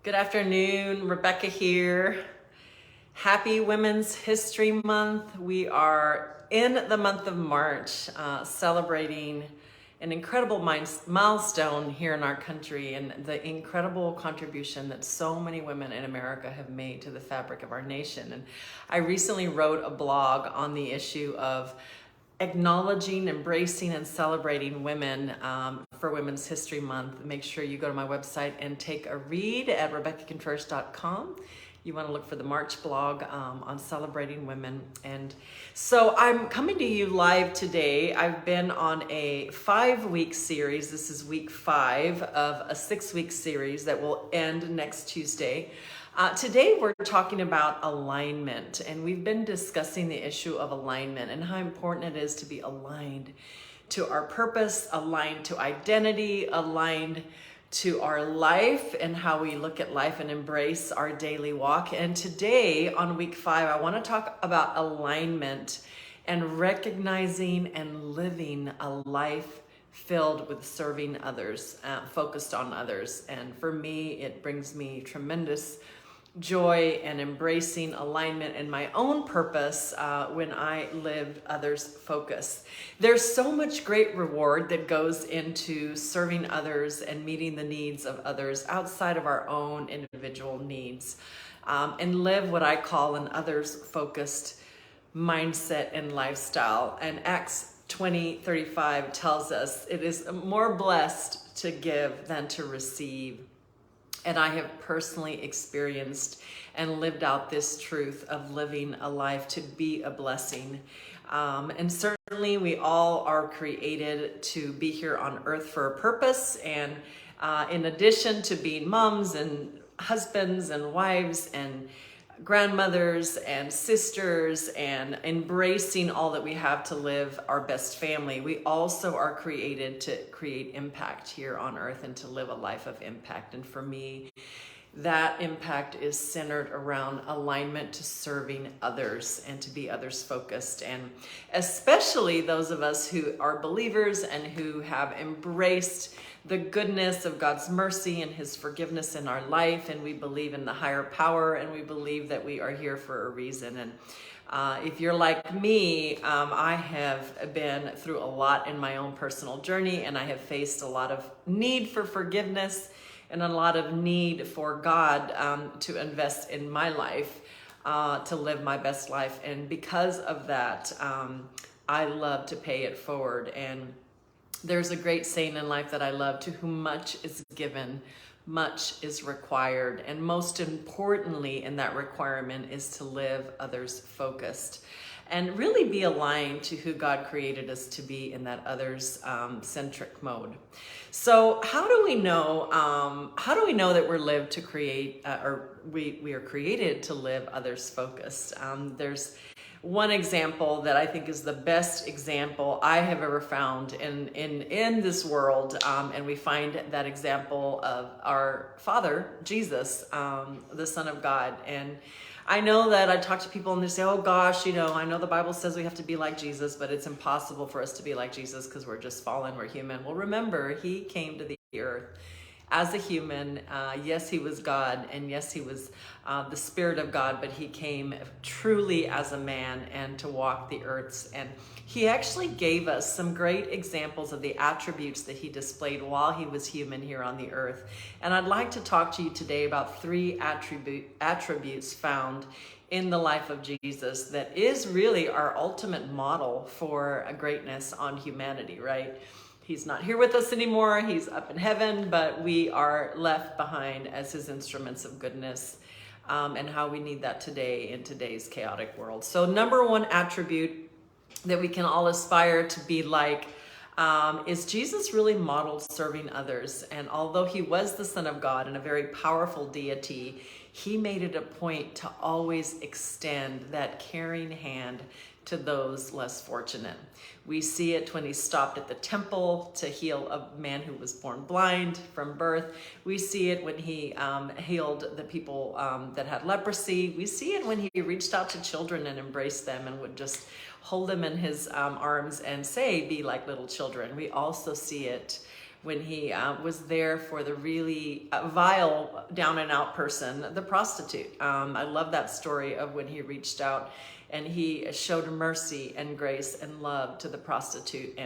Good afternoon, Rebecca here. Happy Women's History Month. We are in the month of March, celebrating an incredible milestone here in our country and the incredible contribution that so many women in America have made to the fabric of our nation. And I recently wrote a blog on the issue of acknowledging, embracing, and celebrating women for Women's History Month. Make sure you go to my website and take a read at RebeccaContreras.com. You want to look for the March blog on celebrating women. And so I'm coming to you live today. I've been on a 5-week series. This is week 5 of a 6-week series that will end next Tuesday. Today we're talking about alignment, and we've been discussing the issue of alignment and how important it is to be aligned to our purpose, aligned to identity, aligned to our life and how we look at life and embrace our daily walk. And today on week 5, I want to talk about alignment and recognizing and living a life filled with serving others, focused on others. And for me, it brings me tremendous joy and embracing alignment in my own purpose when I live others focused. There's so much great reward that goes into serving others and meeting the needs of others outside of our own individual needs, and live what I call an others focused mindset and lifestyle. And Acts 20:35 tells us it is more blessed to give than to receive. And I have personally experienced and lived out this truth of living a life to be a blessing. And certainly we all are created to be here on earth for a purpose. And in addition to being moms and husbands and wives and grandmothers and sisters and embracing all that we have to live our best family, we also are created to create impact here on earth and to live a life of impact. And for me, that impact is centered around alignment to serving others and to be others focused. And especially those of us who are believers and who have embraced the goodness of God's mercy and his forgiveness in our life, and we believe in the higher power, and we believe that we are here for a reason. And if you're like me, I have been through a lot in my own personal journey, and I have faced a lot of need for forgiveness and a lot of need for God to invest in my life, to live my best life. And because of that, I love to pay it forward. And there's a great saying in life that I love: to whom much is given, much is required. And most importantly in that requirement is to live others focused and really be aligned to who God created us to be in that others centric mode. So how do we know that we're lived to create, or we are created to live others focused? There's one example that I think is the best example I have ever found in this world, and we find that example of our Father, Jesus, the Son of God. And I know that I talk to people and they say, oh gosh, I know the Bible says we have to be like Jesus, but it's impossible for us to be like Jesus because we're just fallen, we're human. Well, remember, he came to the earth as a human. Yes, he was God, and yes, he was the Spirit of God, but he came truly as a man and to walk the earths. And he actually gave us some great examples of the attributes that he displayed while he was human here on the earth. And I'd like to talk to you today about 3 attributes found in the life of Jesus that is really our ultimate model for a greatness on humanity, right? He's not here with us anymore. He's up in heaven, but we are left behind as his instruments of goodness, and how we need that today in today's chaotic world. So number 1 attribute that we can all aspire to be like is Jesus really modeled serving others. And although he was the Son of God and a very powerful deity, he made it a point to always extend that caring hand to those less fortunate. We see it when he stopped at the temple to heal a man who was born blind from birth. We see it when he healed the people that had leprosy. We see it when he reached out to children and embraced them and would just hold them in his arms and say, be like little children. We also see it when he was there for the really vile, down and out person, the prostitute. I love that story of when he reached out and he showed mercy and grace and love to the prostitute.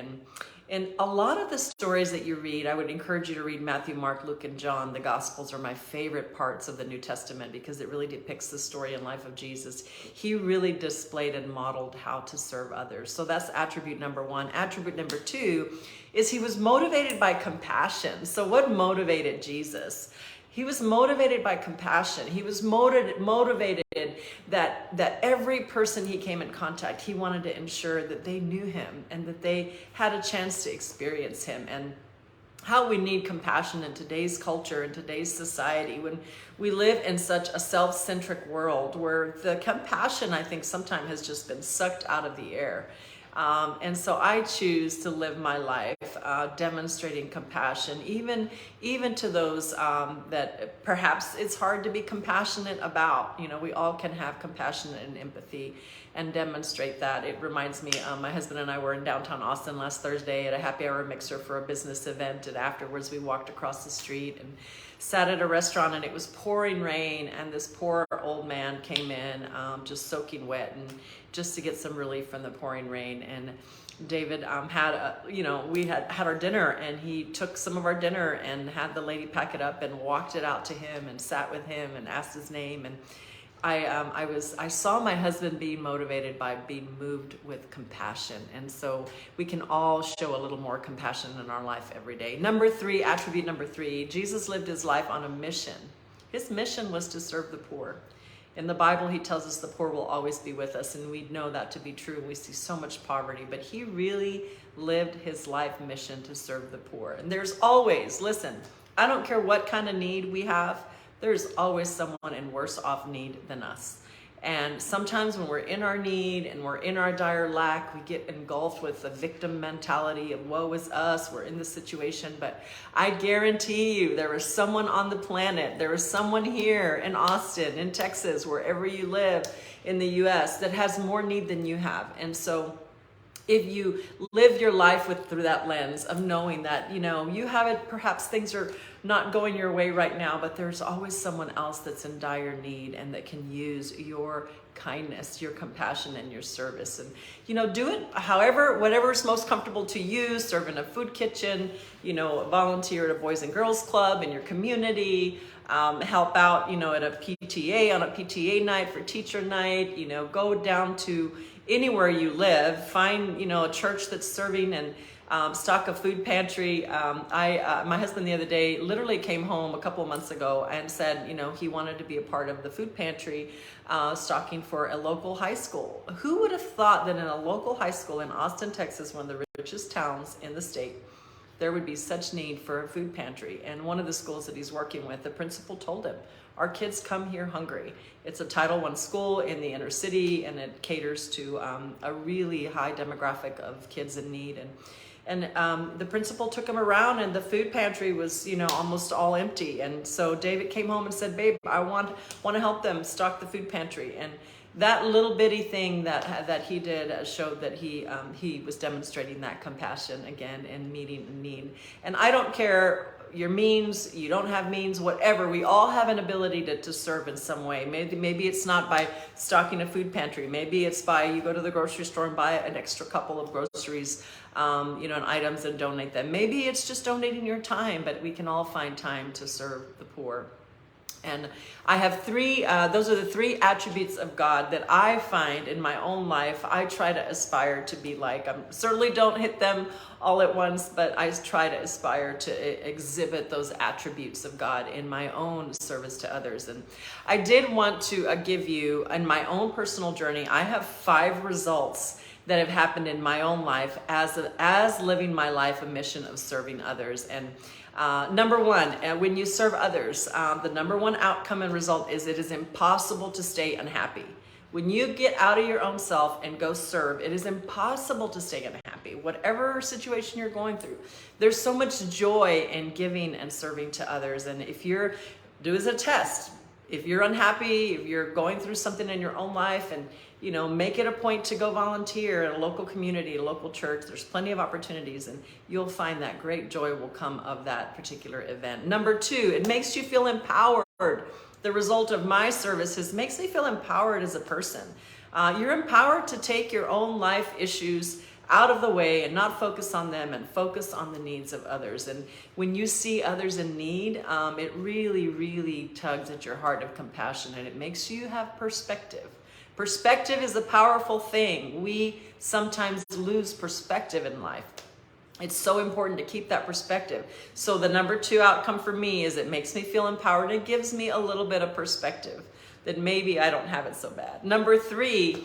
And a lot of the stories that you read, I would encourage you to read Matthew, Mark, Luke, and John. The Gospels are my favorite parts of the New Testament because it really depicts the story and life of Jesus. He really displayed and modeled how to serve others. So that's attribute number one. Attribute number two is he was motivated by compassion. So what motivated Jesus? He was motivated by compassion. He was motivated that every person he came in contact, he wanted to ensure that they knew him and that they had a chance to experience him. And how we need compassion in today's culture, in today's society, when we live in such a self-centric world where the compassion, I think, sometimes has just been sucked out of the air. And so I choose to live my life demonstrating compassion, even to those that perhaps it's hard to be compassionate about. You know, we all can have compassion and empathy and demonstrate that. It reminds me, my husband and I were in downtown Austin last Thursday at a happy hour mixer for a business event, and afterwards we walked across the street and sat at a restaurant, and it was pouring rain, and this poor old man came in just soaking wet, and just to get some relief from the pouring rain. And David we had our dinner, and he took some of our dinner and had the lady pack it up and walked it out to him and sat with him and asked his name. And I saw my husband being motivated by being moved with compassion. And so we can all show a little more compassion in our life every day. Number three, attribute number three, Jesus lived his life on a mission. His mission was to serve the poor. In the Bible, he tells us the poor will always be with us, and we know that to be true. We see so much poverty, but he really lived his life mission to serve the poor. And there's always, listen, I don't care what kind of need we have, there's always someone in worse off need than us. And sometimes when we're in our need and we're in our dire lack, we get engulfed with the victim mentality of woe is us, we're in this situation. But I guarantee you there is someone on the planet, there is someone here in Austin, in Texas, wherever you live in the US that has more need than you have. And so if you live your life through that lens of knowing that, you know, you have it, perhaps things are not going your way right now, but there's always someone else that's in dire need and that can use your kindness, your compassion, and your service. And, you know, do it whatever's most comfortable to you. Serve in a food kitchen, you know, volunteer at a Boys and Girls Club in your community, help out, you know, at a PTA, on a PTA night for teacher night, you know, go down to anywhere you live, find, you know, a church that's serving and stock a food pantry. My husband the other day literally came home a couple of months ago and said, you know, he wanted to be a part of the food pantry stocking for a local high school. Who would have thought that in a local high school in Austin, Texas, one of the richest towns in the state, there would be such need for a food pantry? And one of the schools that he's working with, the principal told him, our kids come here hungry. It's a Title I school in the inner city, and it caters to a really high demographic of kids in need. And the principal took him around, and the food pantry was, you know, almost all empty. And so David came home and said, babe, I want to help them stock the food pantry. And that little bitty thing that he did showed that he was demonstrating that compassion again and meeting a need. And I don't care your means, you don't have means, whatever, we all have an ability to serve in some way. Maybe it's not by stocking a food pantry. Maybe it's by you go to the grocery store and buy an extra couple of groceries, you know, and items and donate them. Maybe it's just donating your time, but we can all find time to serve the poor. And I have those are the three attributes of God that I find in my own life I try to aspire to be like. I certainly don't hit them all at once, but I try to aspire to exhibit those attributes of God in my own service to others. And I did want to give you, in my own personal journey, I have 5 results that have happened in my own life as living my life a mission of serving others. And number one, when you serve others, the number one outcome and result is it is impossible to stay unhappy. When you get out of your own self and go serve, it is impossible to stay unhappy. Whatever situation you're going through, there's so much joy in giving and serving to others. And if do as a test, If you're unhappy, if you're going through something in your own life, and make it a point to go volunteer at a local community, a local church. There's plenty of opportunities, and you'll find that great joy will come of that particular event. Number 2, it makes you feel empowered. The result of my services makes me feel empowered as a person. You're empowered to take your own life issues out of the way and not focus on them and focus on the needs of others. And when you see others in need, it really, really tugs at your heart of compassion, and it makes you have perspective. Perspective is a powerful thing. We sometimes lose perspective in life. It's so important to keep that perspective. So the number 2 outcome for me is it makes me feel empowered. It gives me a little bit of perspective that maybe I don't have it so bad. Number 3,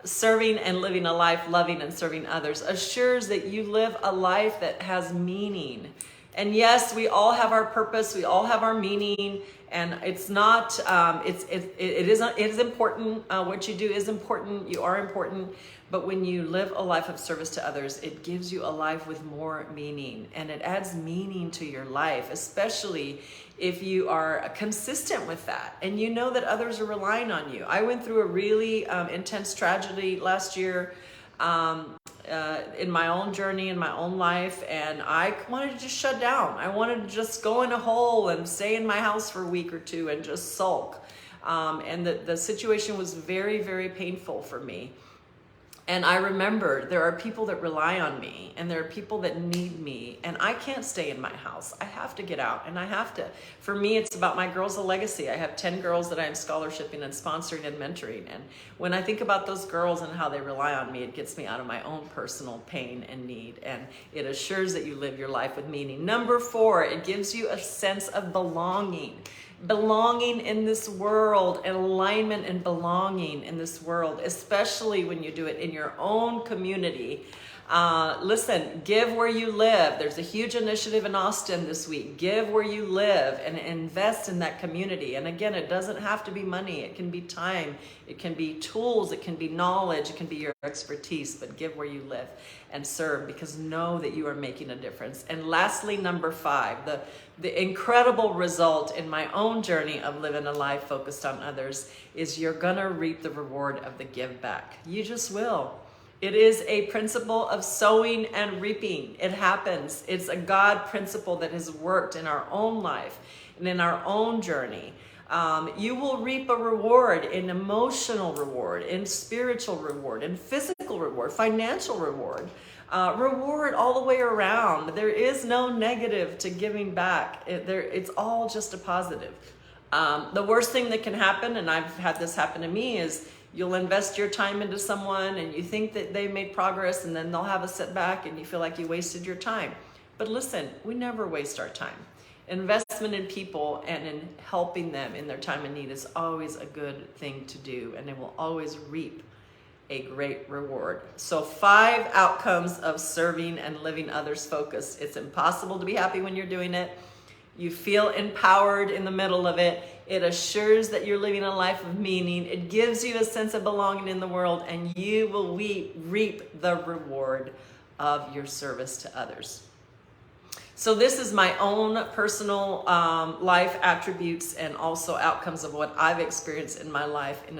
serving and living a life, loving and serving others, assures that you live a life that has meaning. And yes, we all have our purpose, we all have our meaning, and it's not, it is important. What you do is important, you are important, but when you live a life of service to others, it gives you a life with more meaning, and it adds meaning to your life, especially if you are consistent with that and you know that others are relying on you. I went through a really intense tragedy last year in my own journey, in my own life, and I wanted to just shut down. I wanted to just go in a hole and stay in my house for a week or 2 and just sulk. And the situation was very, very painful for me. And I remember there are people that rely on me, and there are people that need me, and I can't stay in my house. I have to get out, and I have to. For me, it's about my Girls of Legacy. I have 10 girls that I'm scholarshiping and sponsoring and mentoring. And when I think about those girls and how they rely on me, it gets me out of my own personal pain and need. And it assures that you live your life with meaning. Number 4, it gives you a sense of belonging. Belonging in this world, and alignment and belonging in this world, especially when you do it in your own community. Listen, give where you live. There's a huge initiative in Austin this week. Give where you live and invest in that community. And again, it doesn't have to be money. It can be time. It can be tools. It can be knowledge. It can be your expertise. But give where you live and serve, because know that you are making a difference. And lastly, number 5, the incredible result in my own journey of living a life focused on others is you're gonna reap the reward of the give back. You just will. It is a principle of sowing and reaping. It happens. It's a God principle that has worked in our own life and in our own journey. You will reap a reward, an emotional reward, in spiritual reward, in physical reward, financial reward, reward all the way around. There is no negative to giving back. It's all just a positive. The worst thing that can happen, and I've had this happen to me, is you'll invest your time into someone and you think that they made progress, and then they'll have a setback and you feel like you wasted your time. But listen, we never waste our time. Investment in people and in helping them in their time of need is always a good thing to do, and it will always reap a great reward. So 5 outcomes of serving and living others focused. It's impossible to be happy when you're doing it. You feel empowered in the middle of it. It assures that you're living a life of meaning. It gives you a sense of belonging in the world, and you will reap the reward of your service to others. So this is my own personal life attributes and also outcomes of what I've experienced in my life in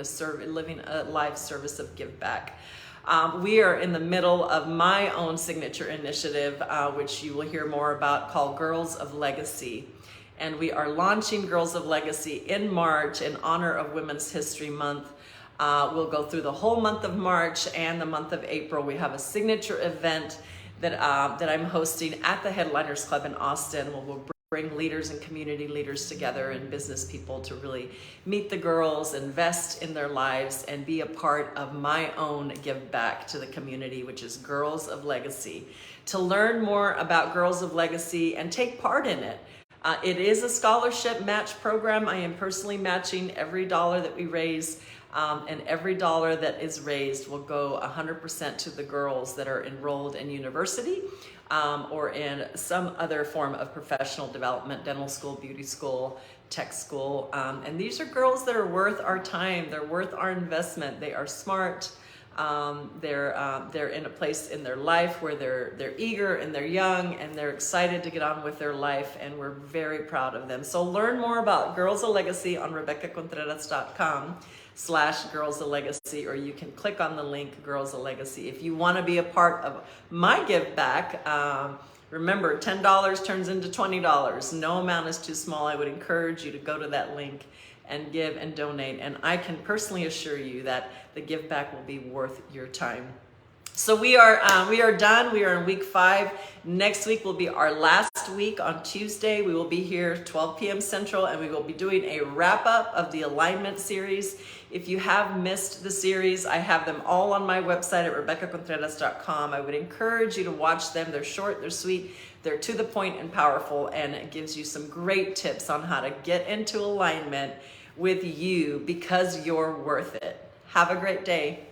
living a life service of give back. We are in the middle of my own signature initiative, which you will hear more about, called Girls of Legacy. And we are launching Girls of Legacy in March in honor of Women's History Month. We'll go through the whole month of March and the month of April. We have a signature event that I'm hosting at the Headliners Club in Austin. We'll bring leaders and community leaders together and business people to really meet the girls, invest in their lives, and be a part of my own give back to the community, which is Girls of Legacy. To learn more about Girls of Legacy and take part in it, it is a scholarship match program. I am personally matching every dollar that we raise, and every dollar that is raised will go 100% to the girls that are enrolled in university or in some other form of professional development, dental school, beauty school, tech school. And these are girls that are worth our time. They're worth our investment. They are smart. They're in a place in their life where they're eager and they're young and they're excited to get on with their life, and we're very proud of them. So learn more about Girls of Legacy on RebeccaContreras.com/Girls of Legacy, or you can click on the link Girls of Legacy. If you want to be a part of my give back, remember, $10 turns into $20. No amount is too small. I would encourage you to go to that link and give and donate. And I can personally assure you that the give back will be worth your time. So we are done. We are in week 5. Next week will be our last week on Tuesday. We will be here 12 p.m. Central, and we will be doing a wrap up of the alignment series. If you have missed the series, I have them all on my website at RebeccaContreras.com. I would encourage you to watch them. They're short, they're sweet, they're to the point and powerful, and it gives you some great tips on how to get into alignment with you because you're worth it. Have a great day.